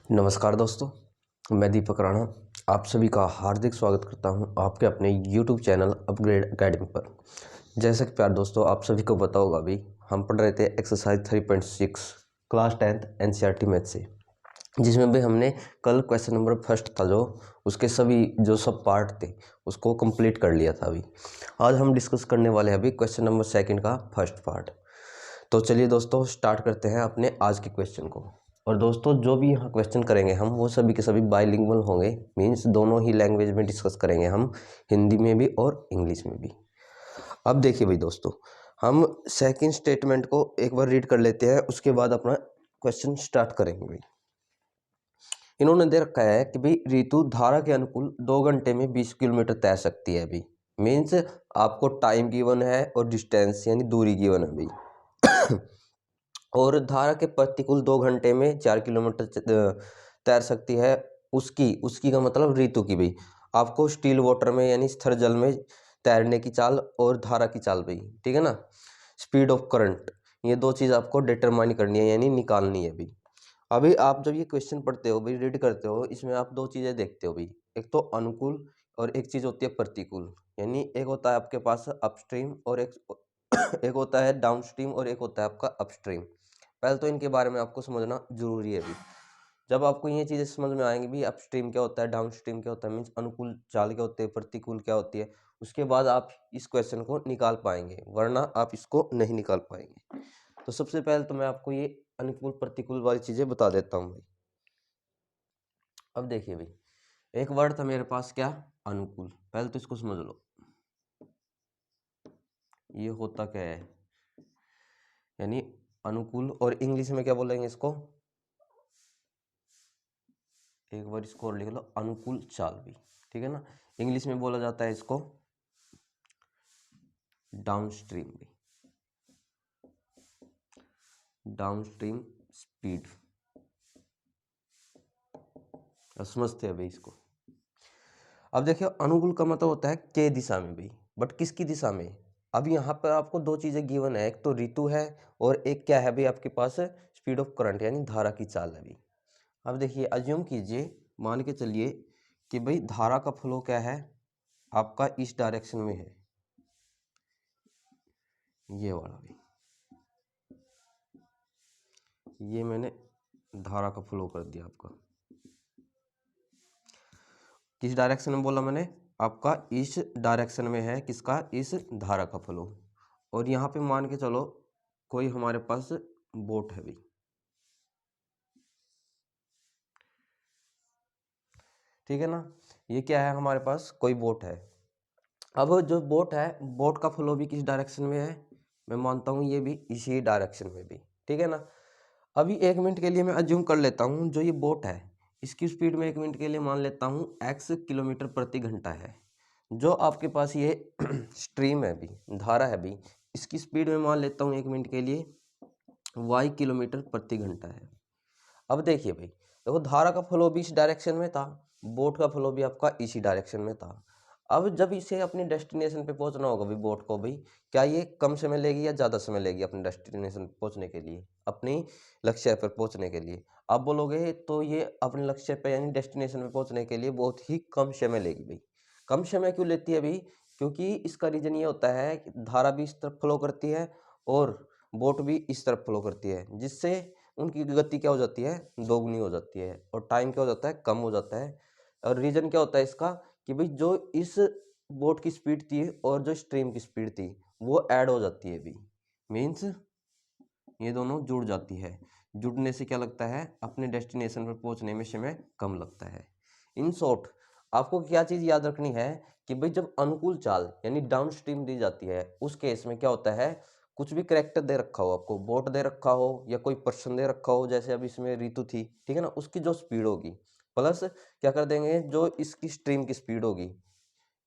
नमस्कार दोस्तों, मैं दीपक राणा आप सभी का हार्दिक स्वागत करता हूं आपके अपने YouTube चैनल अपग्रेड एकेडमी पर। जैसा कि प्यार दोस्तों आप सभी को पता होगा, अभी हम पढ़ रहे थे exercise 3.6 class 10th NCERT math से, जिसमें भी हमने कल क्वेश्चन नंबर फर्स्ट था जो उसके सभी जो सब पार्ट थे उसको कंप्लीट कर लिया था। अभी आज हम डिस्कस करने वाले हैं अभी क्वेश्चन नंबर सेकंड का फर्स्ट पार्ट। तो चलिए दोस्तों स्टार्ट करते हैं अपने आज के क्वेश्चन को। और दोस्तों जो भी यहाँ क्वेश्चन करेंगे हम वो सभी के सभी बाइलिंगुअल होंगे, मीन्स दोनों ही लैंग्वेज में डिस्कस करेंगे हम, हिंदी में भी और इंग्लिश में भी। अब देखिए भाई दोस्तों, हम सेकंड स्टेटमेंट को एक बार रीड कर लेते हैं, उसके बाद अपना क्वेश्चन स्टार्ट करेंगे भाई। इन्होंने दे रखा है कि भाई ऋतु धारा के अनुकूल 2 घंटे में 20 किलोमीटर तैर सकती है। अभी मीन्स आपको टाइम गिवन है और डिस्टेंस यानी दूरी गिवन है भाई। और धारा के प्रतिकूल 2 घंटे में 4 किलोमीटर तैर सकती है। उसकी उसकी का मतलब ऋतु की भाई आपको स्टिल वाटर में यानी स्थिर जल में तैरने की चाल और धारा की चाल भाई, ठीक है ना। स्पीड ऑफ करंट, ये दो चीज़ आपको डिटरमाइन करनी है यानी निकालनी है भाई। अभी आप जब ये क्वेश्चन पढ़ते हो भाई, रीड करते हो, इसमें आप दो चीज़ें देखते हो भाई, एक तो अनुकूल और एक चीज़ होती है प्रतिकूल। यानी एक होता है आपके पास अपस्ट्रीम और एक एक होता है डाउनस्ट्रीम और एक होता है आपका अपस्ट्रीम। पहले तो इनके बारे में आपको समझना जरूरी है भी। जब आपको ये चीज़ें समझ में आएंगी भी, अपस्ट्रीम क्या होता है, डाउनस्ट्रीम क्या होता है, मीन्स अनुकूल चाल क्या होती है, प्रतिकूल क्या होती है, उसके बाद आप इस क्वेश्चन को निकाल पाएंगे, वरना आप इसको नहीं निकाल पाएंगे। तो सबसे पहले तो मैं आपको ये अनुकूल प्रतिकूल वाली चीज़ें बता देता हूँ भाई। अब देखिए भाई, एक वर्ड था मेरे पास क्या, अनुकूल। पहले तो इसको समझ लो, ये होता क्या है, यानी अनुकूल। और इंग्लिश में क्या बोलेंगे इसको, एक बार इसको और लिख लो, अनुकूल चाल भी, ठीक है ना। इंग्लिश में बोला जाता है इसको डाउनस्ट्रीम भी, डाउनस्ट्रीम स्पीड। समझते हैं भाई इसको। अब देखिए अनुकूल का मतलब होता है के दिशा में भाई, बट किसकी दिशा में। अब यहाँ पर आपको दो चीजें गिवन है, एक तो ऋतु है और एक क्या है भाई आपके पास, स्पीड ऑफ करंट यानी धारा की चाल है भाई। अब देखिए अज्यूम कीजिए, मान के चलिए कि भाई धारा का फ्लो क्या है आपका इस डायरेक्शन में है, ये वाला भाई, ये मैंने धारा का फ्लो कर दिया आपका। किस डायरेक्शन में बोला मैंने, आपका इस डायरेक्शन में है, किसका, इस धारा का फ्लो। और यहाँ पे मान के चलो कोई हमारे पास बोट है भाई, ठीक है ना। ये क्या है, हमारे पास कोई बोट है। अब जो बोट है, बोट का फ्लो भी किस डायरेक्शन में है, मैं मानता हूँ ये भी इसी डायरेक्शन में भी, ठीक है ना। अभी 1 मिनट के लिए मैं अज्यूम कर लेता हूँ जो ये बोट है इसकी स्पीड में 1 मिनट के लिए मान लेता हूँ x किलोमीटर प्रति घंटा है। जो आपके पास ये स्ट्रीम है भी, धारा है भी, इसकी स्पीड में मान लेता हूँ 1 मिनट के लिए y किलोमीटर प्रति घंटा है। अब देखिए भाई, देखो धारा का फ्लो भी इस डायरेक्शन में था, बोट का फ्लो भी आपका इसी डायरेक्शन में था। अब जब इसे अपनी डेस्टिनेशन पे पहुंचना होगा भाई बोट को, भाई क्या ये कम समय लेगी या ज़्यादा समय लेगी अपने डेस्टिनेशन पे पहुंचने के लिए, अपनी लक्ष्य पर पहुंचने के लिए। आप बोलोगे तो ये अपने लक्ष्य पे यानी डेस्टिनेशन पे पहुंचने के लिए बहुत ही कम समय लेगी भाई। कम समय क्यों लेती है भाई, क्योंकि इसका रीजन ये होता है कि धारा भी इस तरफ फ्लो करती है और बोट भी इस तरफ फ्लो करती है, जिससे उनकी गति क्या हो जाती है, दोगुनी हो जाती है, और टाइम क्या हो जाता है, कम हो जाता है। और रीजन क्या होता है इसका कि भाई जो इस बोट की स्पीड थी और जो स्ट्रीम की स्पीड थी वो ऐड हो जाती है भी, मीन्स ये दोनों जुड़ जाती है। जुड़ने से क्या लगता है, अपने डेस्टिनेशन पर पहुंचने में समय कम लगता है। इन शॉर्ट आपको क्या चीज़ याद रखनी है कि भाई जब अनुकूल चाल यानी डाउन स्ट्रीम दी जाती है उस केस में क्या होता है, कुछ भी करेक्टर दे रखा हो, आपको बोट दे रखा हो या कोई पर्सन दे रखा हो, जैसे अब इसमें ऋतु थी, ठीक है ना, उसकी जो स्पीड होगी प्लस क्या कर देंगे जो इसकी स्ट्रीम की स्पीड होगी,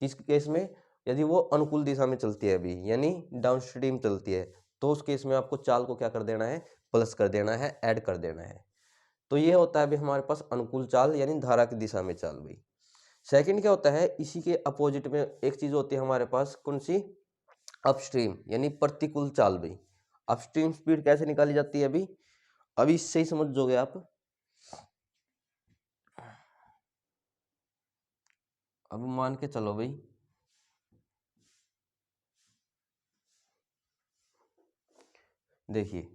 इस केस में यदि वो अनुकूल दिशा में चलती है अभी यानी डाउन स्ट्रीम चलती है, तो उस केस में आपको चाल को क्या कर देना है, प्लस कर देना है, ऐड कर देना है। तो ये होता है अभी हमारे पास अनुकूल चाल यानी धारा की दिशा में चाल भाई। सेकंड क्या होता है, इसी के अपोजिट में एक चीज होती है हमारे पास, कौन सी, अपस्ट्रीम यानी प्रतिकूल चाल भाई। अपस्ट्रीम स्पीड कैसे निकाली जाती है अभी, इससे ही समझ जोगे आप। अब मान के चलो भाई, देखिए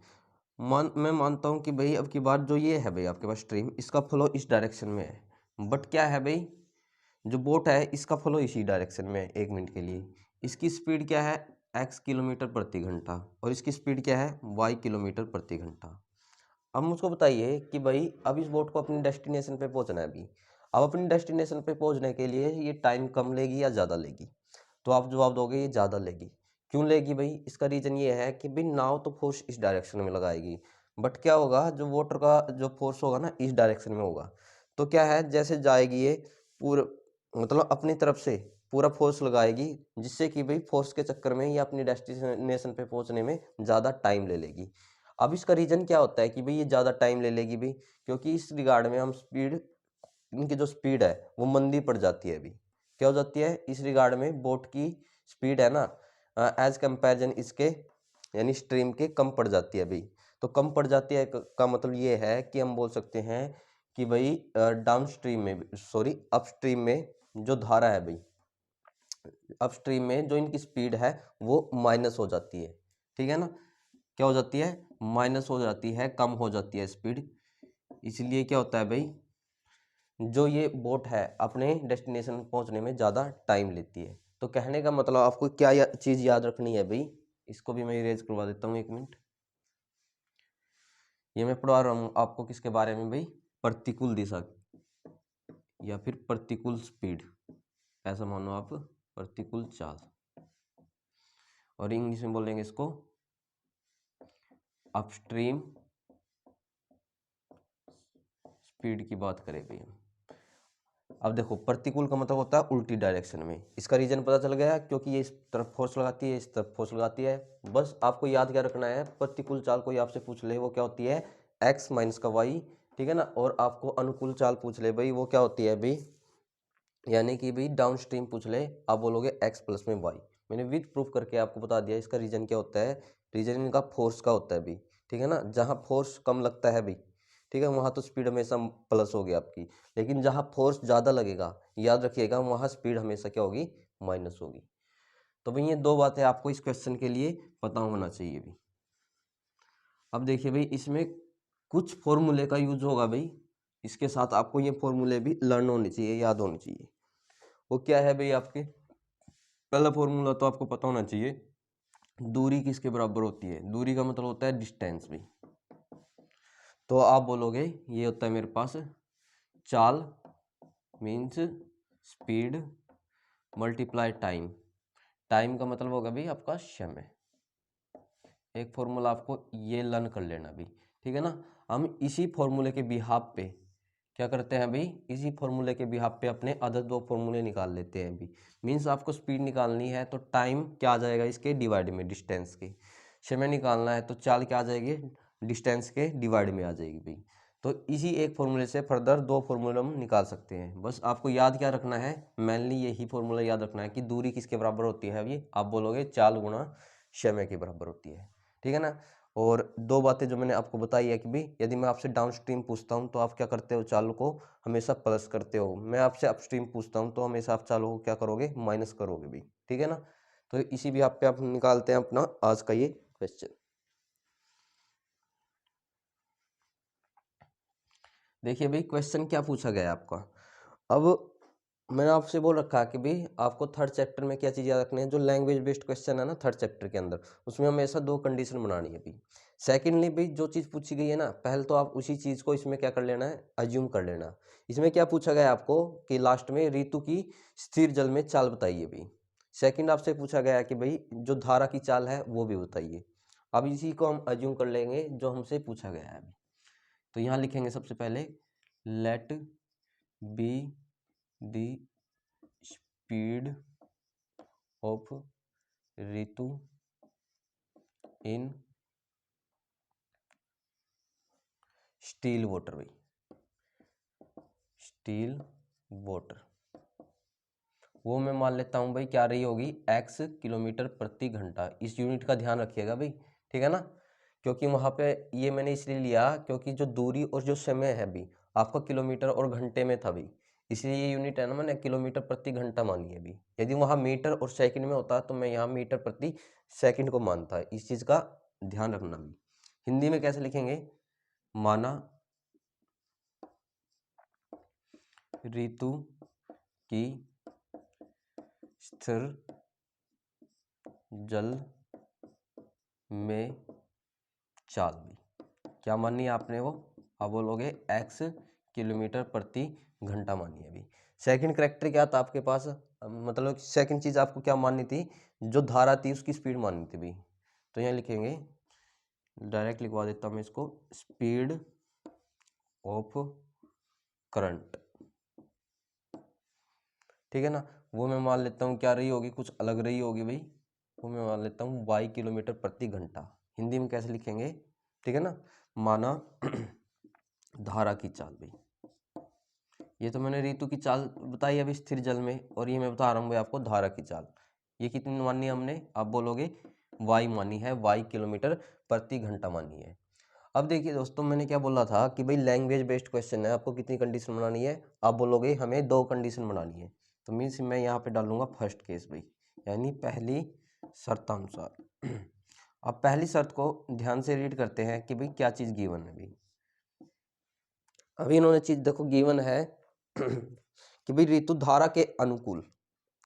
मैं मानता हूँ कि भाई अब की बार जो ये है भाई आपके पास स्ट्रीम, इसका फ्लो इस डायरेक्शन में है, बट क्या है भाई, जो बोट है इसका फ्लो इसी डायरेक्शन में है 1 मिनट के लिए। इसकी स्पीड क्या है, x किलोमीटर प्रति घंटा, और इसकी स्पीड क्या है, y किलोमीटर प्रति घंटा। अब मुझको बताइए कि भाई अब इस बोट को अपनी डेस्टिनेशन पे पहुंचना है अभी। अब अपनी डेस्टिनेशन पे पहुंचने के लिए ये टाइम कम लेगी या ज़्यादा लेगी? तो आप जवाब दोगे ये ज़्यादा लेगी। क्यों लेगी भाई? इसका रीज़न ये है कि भाई नाव तो फोर्स इस डायरेक्शन में लगाएगी, बट क्या होगा, जो वाटर का जो फोर्स होगा ना इस डायरेक्शन में होगा। तो क्या है, जैसे जाएगी ये पूरा, मतलब अपनी तरफ से पूरा फोर्स लगाएगी, जिससे कि भाई फोर्स के चक्कर में ये अपनी डेस्टिनेशन पे पहुंचने में ज़्यादा टाइम ले लेगी। अब इसका रीज़न क्या होता है कि भाई ये ज़्यादा टाइम ले लेगी भाई, क्योंकि इस रिगार्ड में हम स्पीड, इनकी जो स्पीड है वो मंदी पड़ जाती है अभी। क्या हो जाती है इस रिगार्ड में, बोट की स्पीड है ना एज कंपैरिजन इसके यानी स्ट्रीम के कम पड़ जाती है भाई। तो कम पड़ जाती है का मतलब ये है कि हम बोल सकते हैं कि भाई डाउन स्ट्रीम में, सॉरी अपस्ट्रीम में जो धारा है भाई, अपस्ट्रीम में जो इनकी स्पीड है वो माइनस हो जाती है। ठीक है ना, क्या हो जाती है, माइनस हो जाती है, कम हो जाती है स्पीड। इसलिए क्या होता है भाई, जो ये बोट है अपने डेस्टिनेशन पहुंचने में ज़्यादा टाइम लेती है। तो कहने का मतलब आपको क्या चीज़ याद रखनी है भाई, इसको भी मैं इरेज करवा देता हूँ 1 मिनट। ये मैं पढ़ा रहा हूँ आपको किसके बारे में भाई, प्रतिकूल दिशा या फिर प्रतिकूल स्पीड, ऐसा मानो आप, प्रतिकूल चाल, और इंग्लिश में बोलेंगे इसको अपस्ट्रीम स्पीड की बात करें भाई हम। अब देखो प्रतिकूल का मतलब होता है उल्टी डायरेक्शन में। इसका रीजन पता चल गया, क्योंकि ये इस तरफ फोर्स लगाती है, इस तरफ फोर्स लगाती है। बस आपको याद क्या रखना है, प्रतिकूल चाल कोई आपसे पूछ ले वो क्या होती है, x माइनस का y, ठीक है ना। और आपको अनुकूल चाल पूछ ले भाई, वो क्या होती है भाई, यानी कि भाई डाउन स्ट्रीम पूछ ले, आप बोलोगे x प्लस में y। मैंने विद प्रूफ करके आपको बता दिया इसका रीजन क्या होता है। रीजन इनका फोर्स का होता है भाई, ठीक है ना। जहाँ फोर्स कम लगता है भाई, ठीक है, वहाँ तो स्पीड हमेशा प्लस होगी आपकी, लेकिन जहाँ फोर्स ज़्यादा लगेगा, याद रखिएगा, वहाँ स्पीड हमेशा क्या होगी, माइनस होगी। तो भाई ये दो बातें आपको इस क्वेश्चन के लिए पता होना चाहिए भाई। अब देखिए भाई, इसमें कुछ फॉर्मूले का यूज होगा भाई, इसके साथ आपको ये फॉर्मूले भी लर्न होने चाहिए, याद होने चाहिए। वो क्या है भाई, आपके पहला फॉर्मूला तो आपको पता होना चाहिए, दूरी किसके बराबर होती है। दूरी का मतलब होता है डिस्टेंस भाई। तो आप बोलोगे ये होता है मेरे पास चाल means speed multiply time. Time का मतलब होगा भाई आपका समय। एक फॉर्मूला आपको ये लर्न कर लेना भी, ठीक है ना। हम इसी फॉर्मूले के बिहाफ पे क्या करते हैं भाई, इसी फॉर्मूले के बिहाफ पे अपने अदर दो फॉर्मूले निकाल लेते हैं भी। मीन्स आपको स्पीड निकालनी है तो टाइम क्या आ जाएगा इसके डिवाइड में डिस्टेंस के, समय निकालना है तो चाल क्या आ जाएगी, डिस्टेंस के डिवाइड में आ जाएगी भाई। तो इसी एक फॉर्मूले से फर्दर दो फॉर्मूले हम निकाल सकते हैं। बस आपको याद क्या रखना है, मेनली यही फॉर्मूला याद रखना है कि दूरी किसके बराबर होती है अभी, आप बोलोगे चाल गुणा समय के बराबर होती है, ठीक है ना। और दो बातें जो मैंने आपको बताई है कि भाई यदि मैं आपसे डाउन स्ट्रीम पूछता हूँ तो आप क्या करते हो, चाल को हमेशा प्लस करते हो। मैं आपसे अपस्ट्रीम पूछता हूँ तो हमेशा आप चाल को क्या करोगे, माइनस करोगे भाई, ठीक है ना। तो इसी भी आप पे आप निकालते हैं अपना आज का ये क्वेश्चन। देखिए भाई क्वेश्चन क्या पूछा गया है आपका। अब मैंने आपसे बोल रखा है कि भाई आपको थर्ड चैप्टर में क्या चीज़ याद रखनी है, जो लैंग्वेज बेस्ड क्वेश्चन है ना थर्ड चैप्टर के अंदर, उसमें हमेशा दो कंडीशन बनानी है भाई। सेकेंडली भाई जो चीज़ पूछी गई है ना, पहले तो आप उसी चीज़ को इसमें क्या कर लेना है, अज्यूम कर लेना। इसमें क्या पूछा गया है आपको कि लास्ट में ऋतु की स्थिर जल में चाल बताइए भाई। सेकंड आपसे पूछा गया है कि भाई जो धारा की चाल है वो भी बताइए। अब इसी को हम अज्यूम कर लेंगे जो हमसे पूछा गया है अभी। तो यहाँ लिखेंगे सबसे पहले let be the speed of ऋतु इन स्टील वाटर भाई, स्टील वाटर। वो मैं मान लेता हूँ भाई क्या रही होगी, x किलोमीटर प्रति घंटा। इस यूनिट का ध्यान रखिएगा भाई, ठीक है ना। क्योंकि वहाँ पे ये मैंने इसलिए लिया क्योंकि जो दूरी और जो समय है भाई आपका किलोमीटर और घंटे में था भाई, इसलिए ये यूनिट है ना, मैंने किलोमीटर प्रति घंटा मानी है अभी। यदि वहाँ मीटर और सेकंड में होता तो मैं यहाँ मीटर प्रति सेकंड को मानता है। इस चीज़ का ध्यान रखना भी। हिंदी में कैसे लिखेंगे, माना ऋतु की स्थिर जल में चाल भी, क्या मानी है आपने वो, आप बोलोगे x किलोमीटर प्रति घंटा मानी है अभी। सेकंड करेक्टर क्या था आपके पास, मतलब सेकंड चीज आपको क्या माननी थी, जो धारा थी उसकी स्पीड माननी थी भाई। तो यहाँ लिखेंगे, डायरेक्ट लिखवा देता हूँ मैं इसको, स्पीड ऑफ करंट, ठीक है ना। वो मैं मान लेता हूँ क्या रही होगी, कुछ अलग रही होगी भाई, वो मैं मान लेता हूँ y किलोमीटर प्रति घंटा। हिंदी में कैसे लिखेंगे, ठीक है ना, माना धारा की चाल भाई। ये तो मैंने ऋतु की चाल बताई अभी स्थिर जल में, और ये मैं बता रहा हूँ भाई आपको धारा की चाल। ये कितनी मानी है हमने, आप बोलोगे y मानी है, y किलोमीटर प्रति घंटा मानी है। अब देखिए दोस्तों, मैंने क्या बोला था कि भाई लैंग्वेज बेस्ड क्वेश्चन है, आपको कितनी कंडीशन बनानी है, आप बोलोगे हमें 2 कंडीशन बनानी है। तो मीन्स मैं यहाँ पे डालूंगा फर्स्ट केस भाई, यानी पहली शर्तानुसार। अब पहली शर्त को ध्यान से रीड करते हैं कि भाई क्या चीज़ गिवन है भाई। अभी इन्होंने चीज देखो गिवन है कि भाई ऋतु धारा के अनुकूल,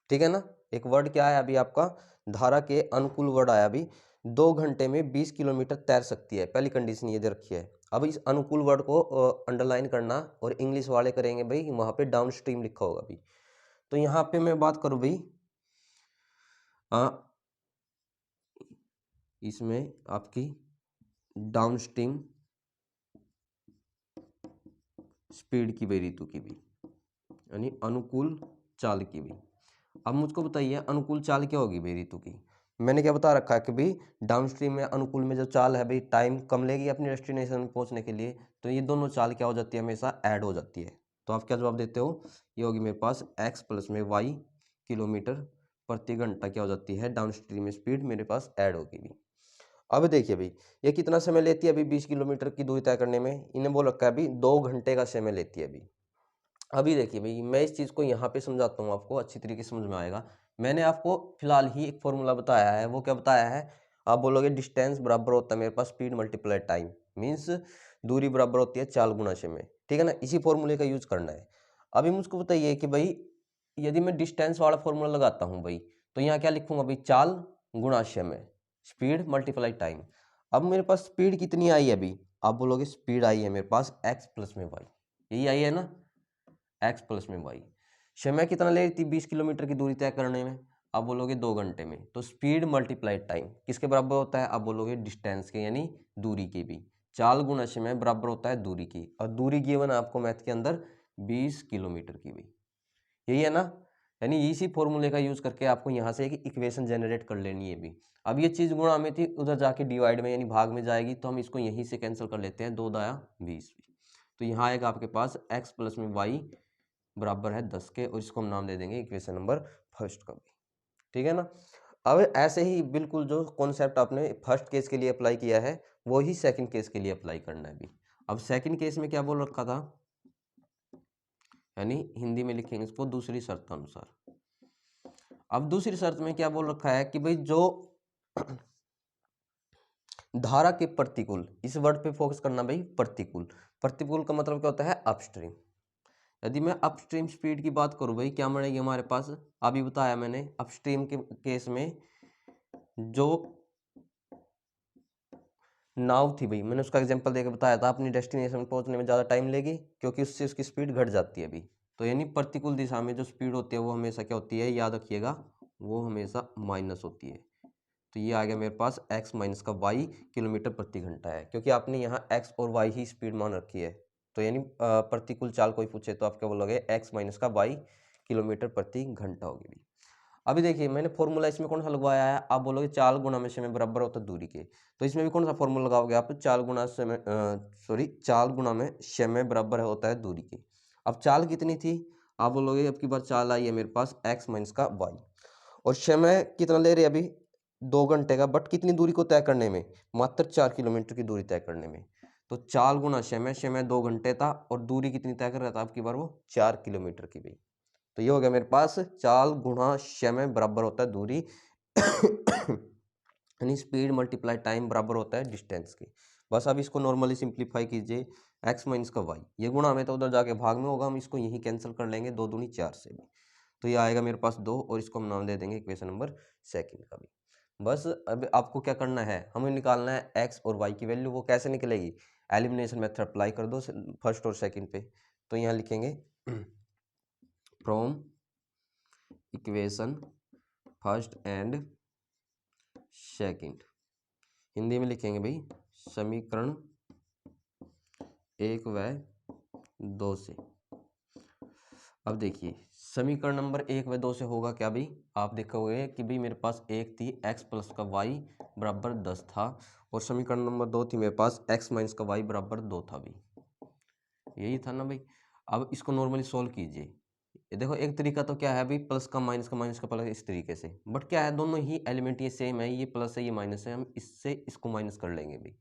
ठीक है ना। एक वर्ड क्या है अभी आपका, धारा के अनुकूल वर्ड आया अभी, 2 घंटे में 20 किलोमीटर तैर सकती है, पहली कंडीशन ये दे रखी है। अब इस अनुकूल वर्ड को अंडरलाइन करना, और इंग्लिश वाले करेंगे भाई वहां पे डाउन स्ट्रीम लिखा होगा भाई। तो यहाँ पे मैं बात करूँ भाई, इसमें आपकी डाउन स्ट्रीम स्पीड की भी, ऋतु की भी, यानी अनुकूल चाल की भी। अब मुझको बताइए अनुकूल चाल क्या होगी भाई ऋतु की। मैंने क्या बता रखा है कि भाई डाउन स्ट्रीम में अनुकूल में जो चाल है भाई, टाइम कम लेगी अपनी डेस्टिनेशन में पहुंचने के लिए, तो ये दोनों चाल क्या हो जाती है, हमेशा ऐड हो जाती है। तो आप क्या जवाब देते हो, ये होगी मेरे पास x प्लस में y किलोमीटर प्रति घंटा क्या हो जाती है, डाउन स्ट्रीम में स्पीड मेरे पास ऐड होगी भी। अब देखिए भाई, ये कितना समय लेती है अभी 20 किलोमीटर की दूरी तय करने में, इन्हें बोल रखा है अभी 2 घंटे का समय लेती है अभी। अभी देखिए भाई, मैं इस चीज़ को यहाँ पे समझाता हूँ, आपको अच्छी तरीके से समझ में आएगा। मैंने आपको फिलहाल ही एक फॉर्मूला बताया है, वो क्या बताया है, आप बोलोगे डिस्टेंस बराबर होता है मेरे पास स्पीड मल्टीप्लाई टाइम, मीन्स दूरी बराबर होती है चाल गुणा समय, ठीक है ना। इसी फॉर्मूले का यूज करना है। अभी मुझको बताइए कि भाई यदि मैं डिस्टेंस वाला फॉर्मूला लगाता हूँ भाई, तो यहाँ क्या लिखूंगा भाई, चाल गुणा समय, स्पीड मल्टीप्लाई टाइम। अब मेरे पास स्पीड कितनी आई है अभी, आप बोलोगे स्पीड आई है मेरे पास x प्लस में y, यही आई है ना, x प्लस में y। समय कितना ले रही थी 20 किलोमीटर की दूरी तय करने में, आप बोलोगे 2 घंटे में। तो स्पीड मल्टीप्लाई टाइम किसके बराबर होता है, आप बोलोगे डिस्टेंस के, यानी दूरी के भी। चाल गुणा समय बराबर होता है दूरी की, और दूरी गिवन है आपको मैथ के अंदर 20 किलोमीटर की भी, यही है ना। यानी इसी फॉर्मूले का यूज करके आपको यहाँ से एक इक्वेशन जनरेट कर लेनी है भी। अब ये चीज गुणा में थी, उधर जाके डिवाइड में यानी भाग में जाएगी, तो हम इसको यहीं से कैंसिल कर लेते हैं, 2 दाया 20। तो यहाँ आएगा आपके पास x प्लस में y बराबर है 10 के, और इसको हम नाम दे देंगे इक्वेशन नंबर फर्स्ट का भी, ठीक है ना। अब ऐसे ही बिल्कुल जो कॉन्सेप्ट आपने फर्स्ट केस के लिए अप्लाई किया है, वो ही सेकंड केस के लिए अप्लाई करना है भी। अब सेकंड केस में क्या बोल रखा था, यानी हिंदी में लिखेंगे इसको दूसरी शर्त अनुसार। अब दूसरी शर्त में क्या बोल रखा है कि भाई जो धारा के प्रतिकूल, इस वर्ड पे फोकस करना भाई, प्रतिकूल। प्रतिकूल का मतलब क्या होता है, अपस्ट्रीम। यदि मैं अपस्ट्रीम स्पीड की बात करूं भाई, क्या मिलेगी हमारे पास, अभी बताया मैंने अपस्ट्रीम के केस में जो नाव थी भाई, मैंने उसका एग्जांपल देकर बताया था, अपनी डेस्टिनेशन पहुंचने में ज़्यादा टाइम लेगी, क्योंकि उससे उसकी स्पीड घट जाती है अभी। तो यानी प्रतिकूल दिशा में जो स्पीड होती है वो हमेशा क्या होती है, याद रखिएगा, वो हमेशा माइनस होती है। तो ये आ गया मेरे पास x माइनस का y किलोमीटर प्रति घंटा है, क्योंकि आपने यहाँ x और y ही स्पीड मान रखी है। तो यानी प्रतिकूल चाल कोई पूछे तो आप क्या बोलोगे, x माइनस का y किलोमीटर प्रति घंटा होगी। अभी देखिए मैंने फॉर्मूला इसमें कौन सा लगवाया है, आप बोलोगे चाल गुणा में समय बराबर होता है दूरी के, तो इसमें भी कौन सा फॉर्मूला लगाओगे आप, चाल गुणा समय, चाल गुणा में समय बराबर होता है दूरी के। अब चाल कितनी थी, आप बोलोगे अब की बार चाल आई है मेरे पास x माइनस का y, और समय कितना ले रहे अभी 2 घंटे का, बट कितनी दूरी को तय करने में, मात्र 4 किलोमीटर की दूरी तय करने में। तो 4 गुना समय 2 घंटे था और दूरी कितनी तय कर रहा था आपकी बार वो 4 किलोमीटर की भी। तो ये हो गया मेरे पास 4 गुना समय बराबर होता है दूरी यानी स्पीड मल्टीप्लाई टाइम बराबर होता है डिस्टेंस की। बस अब इसको नॉर्मली सिंप्लीफाई कीजिए, x माइनस का y, ये गुणा में तो उधर जाके भाग में होगा, हम इसको यहीं कैंसिल कर लेंगे, 2 दूनी 4 से भी। तो ये आएगा मेरे पास 2 और इसको हम नाम दे देंगे इक्वेशन नंबर सेकंड का भी। बस अब आपको क्या करना है, हमें निकालना है x और y की वैल्यू। वो कैसे निकलेगी, एलिमिनेशन मेथड अप्लाई कर दो फर्स्ट और सेकंड पे। तो यहाँ लिखेंगे from equation first and second, Hindi में लिखेंगे भाई समीकरण 1 व 2 से। अब देखिए समीकरण नंबर 1 व 2 से होगा क्या भाई, आप देखोगे कि भाई मेरे पास एक थी x प्लस का y बराबर 10 था और समीकरण नंबर 2 थी मेरे पास x माइनस का y बराबर 2 था भाई, यही था ना भाई। अब इसको नॉर्मली सोल्व कीजिए। ये देखो एक तरीका तो क्या है भाई, प्लस का माइनस का प्लस, इस तरीके से, बट क्या है दोनों ही एलिमेंट ये सेम है, ये प्लस है ये माइनस है, हम इससे इसको माइनस कर लेंगे भाई।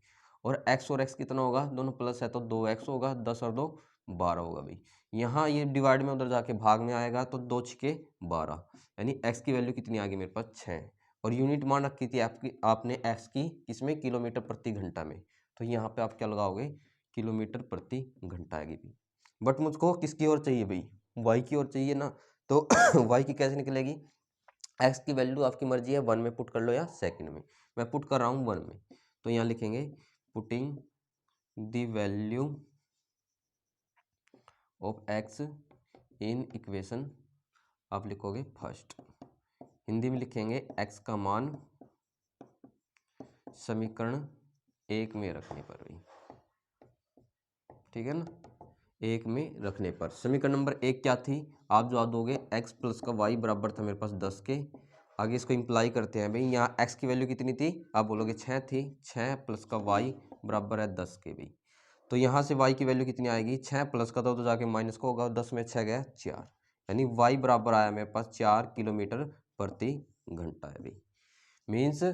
और x कितना होगा, दोनों प्लस है तो 2x होगा, 10 और 2 12 होगा भाई। यहाँ ये डिवाइड में उधर जाके भाग में आएगा तो 2 छके 12, यानी x की वैल्यू कितनी आ गई मेरे पास 6। और यूनिट मान रखी थी आपकी आपने x की किसमें, किलोमीटर प्रति घंटा में। तो यहाँ पे आप क्या लगाओगे, किलोमीटर प्रति घंटा आएगी भाई। बट मुझको किसकी ओर चाहिए भाई, y की ओर चाहिए ना। तो y की कैसे निकलेगी, x की वैल्यू आपकी मर्जी है 1 में पुट कर लो या सेकंड में, मैं पुट कर रहा हूँ 1 में। तो यहाँ लिखेंगे putting the value of x in equation, आप लिखोगे फर्स्ट, हिंदी में लिखेंगे x का मान समीकरण 1 में रखने पर भी, ठीक है ना, 1 में रखने पर। समीकरण नंबर 1 क्या थी, आप जवाब दोगे x प्लस का y बराबर था मेरे पास 10 के। आगे इसको इंप्लाई करते हैं भाई, यहाँ x की वैल्यू कितनी थी, आप बोलोगे 6 थी, 6 प्लस का y बराबर है 10 के भी। तो यहाँ से y की वैल्यू कितनी आएगी, 6 प्लस का तो जाके माइनस का होगा, 10 में 6 गया 4, यानी y बराबर आया मेरे पास 4 किलोमीटर प्रति घंटा है भाई। मीन्स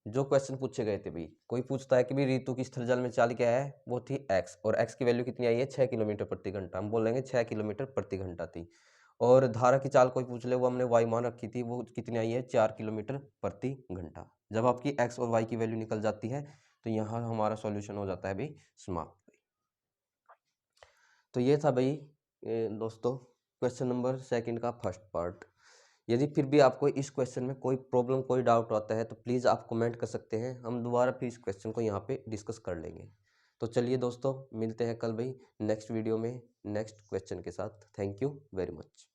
जो क्वेश्चन पूछे गए थे भाई, कोई पूछता है कि भाई ऋतु की स्थल जल में चाल क्या है, वो थी x और x की वैल्यू कितनी आई है 6 किलोमीटर प्रति घंटा, हम बोलेंगे 6 किलोमीटर प्रति घंटा थी। और धारा की चाल कोई पूछ ले, वो हमने y मान रखी थी, वो कितनी आई है 4 किलोमीटर प्रति घंटा। जब आपकी x और y की वैल्यू निकल जाती है तो यहाँ हमारा सॉल्यूशन हो जाता है भाई समाप्त। तो ये था भाई दोस्तों क्वेश्चन नंबर सेकंड का फर्स्ट पार्ट। यदि फिर भी आपको इस क्वेश्चन में कोई प्रॉब्लम कोई डाउट आता है तो प्लीज़ आप कमेंट कर सकते हैं, हम दोबारा फिर इस क्वेश्चन को यहाँ पे डिस्कस कर लेंगे। तो चलिए दोस्तों मिलते हैं कल भाई नेक्स्ट वीडियो में नेक्स्ट क्वेश्चन के साथ। Thank you very much.